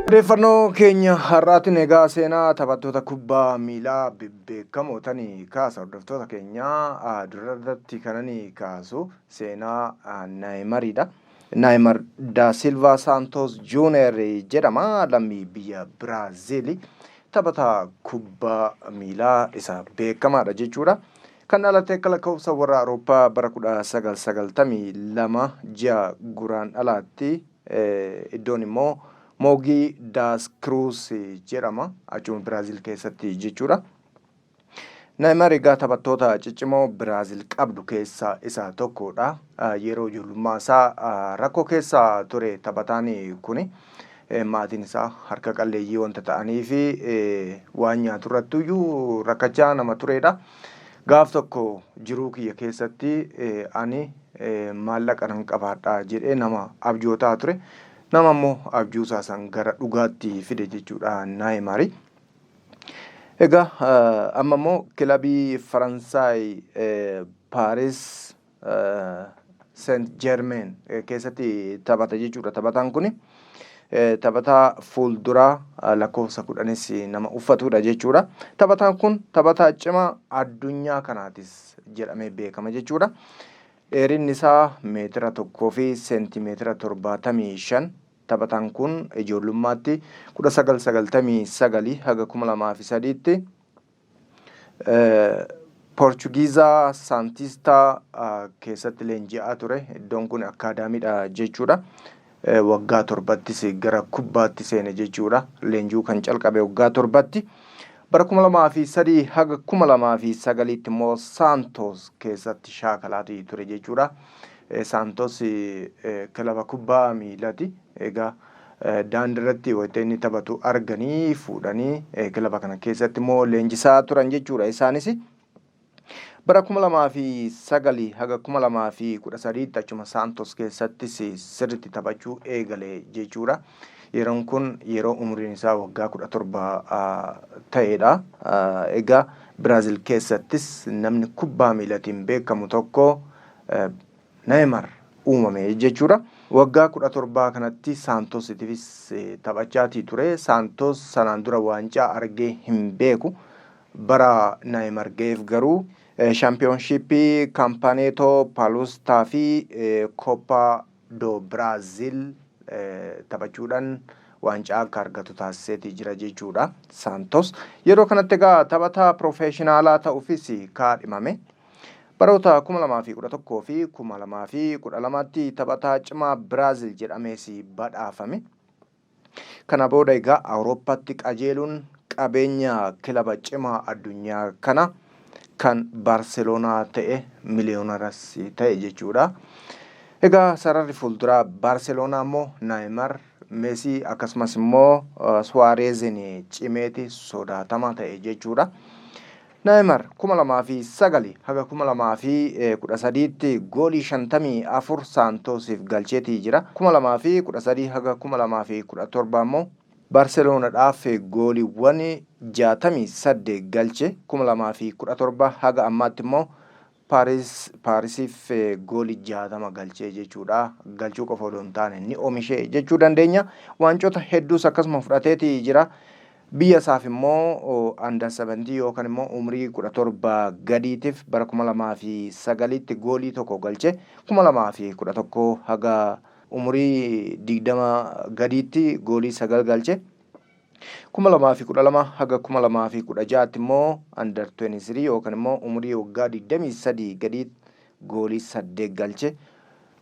Odeeffannoo keenya har'aatiin egaa seenaa taphattoota kubbaa miilaa bebbeekamoo tanii kaasa. Hordoftoota keenya duratti kananii kaasu seenaa Neeymaridha. Neeymaar da Silva Santos Junior jedhama. Lammii biyya Biraazil taphataa kubbaa miilaa isa beekamaadha jechuudha. Kan dhalate akka lakkoofsa warra Awurooppaa bara 1992 ji'a Guraandhalaatti iddoon immoo Mogi das Cruz jedhama achuun Biraazil keessatti jechuudha. Neeymaar egaa taphattoota ciccimoo Biraazil qabdu keessaa isa tokkodha. Yeroo ijoollummaa isaa rakkoo keessa ture taphataan kuni maatiin isaa harka qalleeyyii wanta ta'anii fi waan nyaatu irrattuyyuu rakkachaa nama turedha. Gaaf tokko jiruu kiyya keessatti ani maallaqa nan qabaadha jedhee nama abjootaa ture. Nama immoo abjuusaa san gara dhugaatti fide jechuudha Neeymaar. Egaa amma immoo kilabii Faransaay Paaris Saint Germain keessatti taphata jechuudha. Taphataan kuni taphataa fuulduraa lakkoofsa 10 nama uffatudha jechuudha. Taphataan kun taphataa cimaa addunyaa kanaatis jedhamee beekama jechuudha. Dheerinni isaa meetira 1 fi seentimeetira 75. Taphataan kun ijoollummaatti 1999 haga 2003tti Portugiiza Santista keessatti leenji'aa ture. Iddoon kun akaadaamiidha jechuudha. Waggaa 7 gara kubbaatti seene jechuudha. Leenjuu kan calqabe waggaa 7. Bara 2003 haga 2009tti immoo Santos keessatti shaakalaatii ture jechuudha. Santos kilaba kubbaa miilaati. Egaa daandiirratti wayita inni taphatu arganii fuudhanii kilaba kana keessatti immoo leenjisaa turan jechuudha. Isaanis bara 2009 haga 2013tti achuma Santos keessatti sirriitti taphachuu eegale jechuudha. Yeroon kun yeroo umriin isaa waggaa 17 ta'edha. Egaa Biraazil keessattis namni kubbaa miilaatiin beekamu tokko Neeymaar uumame jechuudha. Waggaa 17 kanatti Santositiifis taphachaatii ture. Santos sanaan dura waancaa argee hin beeku. Bara Neeymaar ga'eef garuu shaampiyoonshiippii Kampaaneetoo Paalustaa fi Koppaa do Biraazil taphachuudhaan waancaa akka argatu taasiseetii jira jechuudha. Santos yeroo kanatti egaa taphataa piroofeeshinaalaa ta'uufis kaadhimame. Baroota 2011 fi 2012tti taphataa cimaa Biraazil jedhamees badhaafame. Kana booda egaa Awurooppaatti qajeeluun qabeenya kilaba cimaa addunyaa kana kan Baarseloonaa ta'e miliyoonaras ta'e jechuudha. Egaa sararri fuulduraa Baarseloonaa immoo Neeymaar, Meesii akkasumas immoo Suwaareeziin cimeeti sodaatamaa ta'e jechuudha. Neeymaar 2009 haga 2013tti goolii 54 Santosiif galcheetii jira. 2013 haga 2017 immoo Baarseloonaadhaaf gooliiwwan 68 galche. 2017 haga ammaatti immoo Paarisiif goolii 60 galchee jechuudha. Galchuu qofa osoo hin taane ni oomishee jechuu dandeenya. Waancota hedduus akkasuma fudhateetii jira. Biyya isaaf immoo under 70 yookaan immoo umrii 17 gadiitiif bara 2009tti goolii tokko galche. 2011 haga umrii 20 gadiitti goolii 9 galche. 2012 haga 2016tti immoo under 23 yookaan immoo umrii waggaa 23 gadiitti goolii 8 galche.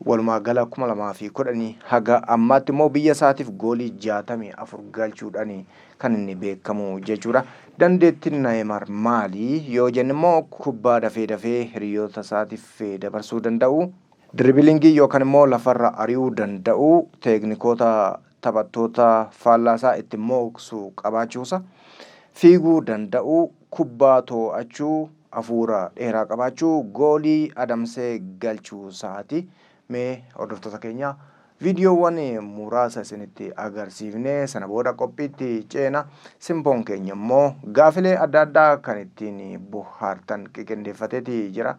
Walumaa gala 2010 haga ammaatti immoo biyya isaatiif goolii 64 galchuudhaan kan inni beekamu jechuudha. Dandeettiin Neeymaar maali yoo jenne immoo kubbaa dafee hiriyoota isaatiif dabarsuu danda'u, diribilingii yookaan immoo lafarra ari'uu danda'u, teeknikoota taphattoota faallaasaa itti mooksu qabaachuusa, fiiguu danda'u, kubbaa to'achuu, hafuura dheeraa qabaachuu, goolii adamsee galchuu isaati. Mee hordoftoota keenya viidiyoowwan muraasa isinitti agarsiifne sana booda qophiitti ceena. Simboon keenya immoo gaafilee adda addaa kan ittiin bohaartan qindeeffateeti jira.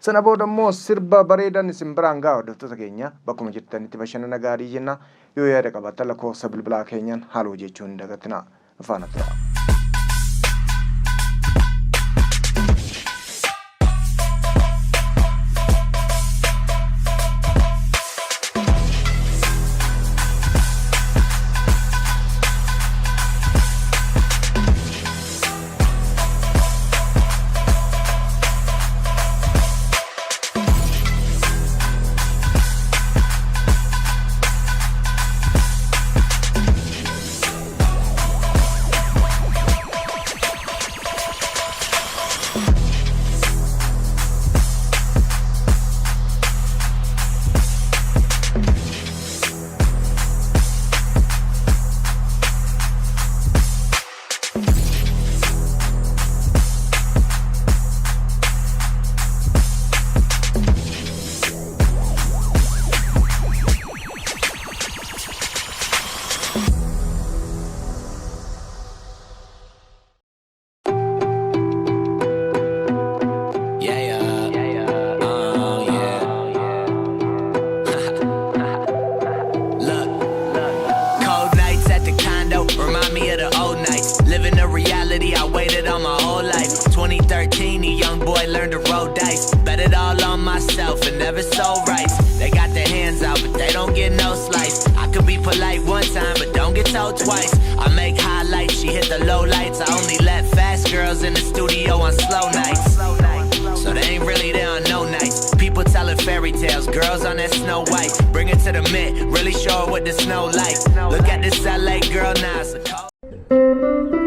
Sana booda immoo sirba bareedan isin biraan ga'a hordoftoota keenya bakkuma jirtanitti bashannana gaarii jenna. Yoo yaada qabaattan lakkoofsa bilbilaa keenyaan haaloo jechuun hin dagatinaa. Faana tura. reality I waited on my whole life. 2013, a young boy learned to roll dice. Bet it all on myself and never sold rights. They got their hands out, but they don't get no slice. I could be polite one time, but don't get told twice. I make highlights, she hit the low lights. I only let fast girls in the studio on slow nights. So they ain't really there on no nights. People telling fairy tales, girls on that Snow White. Bring it to the Met, really show her what the snow like. Look at this LA girl now, it's a cold.